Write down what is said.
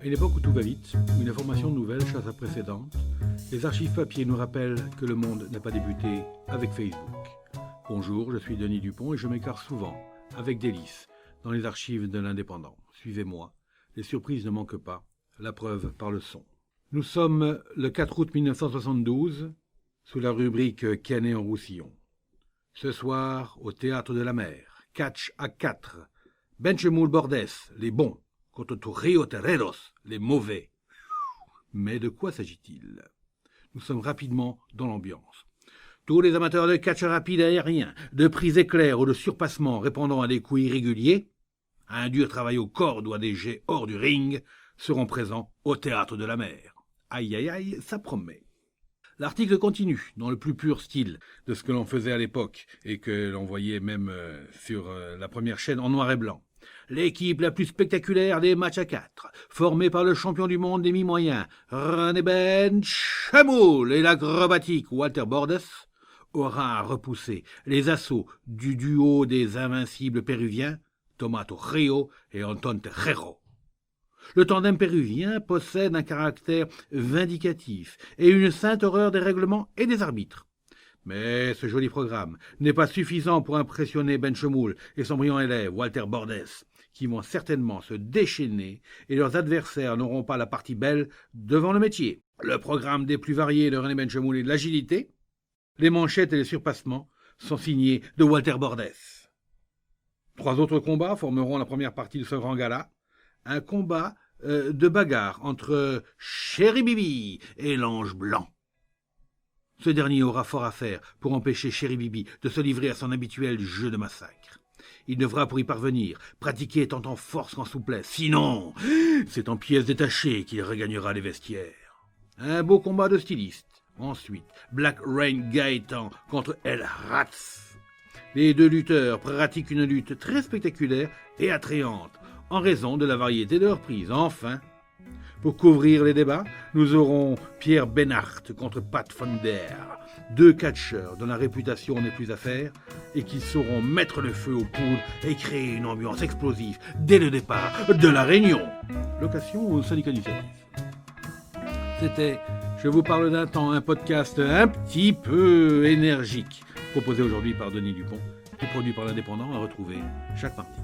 À une époque où tout va vite, où une information nouvelle chasse la précédente, les archives papier nous rappellent que le monde n'a pas débuté avec Facebook. Bonjour, je suis Denis Dupont et je m'écarte souvent, avec délice, dans les archives de l'Indépendant. Suivez-moi, les surprises ne manquent pas, la preuve par le son. Nous sommes le 4 août 1972, sous la rubrique Canet en Roussillon. Ce soir, au Théâtre de la Mer, catch à 4, Benchemoul Bordes, les bons, contre Rio Terreros, les mauvais. Mais de quoi s'agit-il? Nous sommes rapidement dans l'ambiance. Tous les amateurs de catch rapide aérien, de prise éclair ou de surpassement répondant à des coups irréguliers, à un dur travail au cordes ou à des jets hors du ring, seront présents au Théâtre de la Mer. Aïe aïe aïe, ça promet. L'article continue dans le plus pur style de ce que l'on faisait à l'époque et que l'on voyait même sur la première chaîne en noir et blanc. L'équipe la plus spectaculaire des matchs à 4, formée par le champion du monde des mi-moyens, René Benchemoul et l'acrobatique Walter Bordes, aura repoussé les assauts du duo des invincibles péruviens, Tomato Rio et Anton Terrero. Le tandem péruvien possède un caractère vindicatif et une sainte horreur des règlements et des arbitres. Mais ce joli programme n'est pas suffisant pour impressionner Benchemoul et son brillant élève Walter Bordes, qui vont certainement se déchaîner et leurs adversaires n'auront pas la partie belle devant le métier. Le programme des plus variés de René Benchemoul et de l'agilité, les manchettes et les surpassements sont signés de Walter Bordes. 3 autres combats formeront la première partie de ce grand gala. Un combat de bagarre entre Chéri Bibi et l'Ange Blanc. Ce dernier aura fort à faire pour empêcher Chéri Bibi de se livrer à son habituel jeu de massacre. Il devra, pour y parvenir, pratiquer tant en force qu'en souplesse. Sinon, c'est en pièces détachées qu'il regagnera les vestiaires. Un beau combat de stylistes. Ensuite, Black Rain Gaëtan contre El Ratz. Les deux lutteurs pratiquent une lutte très spectaculaire et attrayante, en raison de la variété de leurs prises. Enfin, pour couvrir les débats, nous aurons Pierre Benhart contre Pat Fonder, 2 catcheurs dont la réputation n'est plus à faire et qui sauront mettre le feu aux poudres et créer une ambiance explosive dès le départ de la réunion. Location au syndicat initiative. C'était Je vous parle d'un temps, un podcast un petit peu énergique, proposé aujourd'hui par Denis Dupont et produit par l'Indépendant, à retrouver chaque mardi.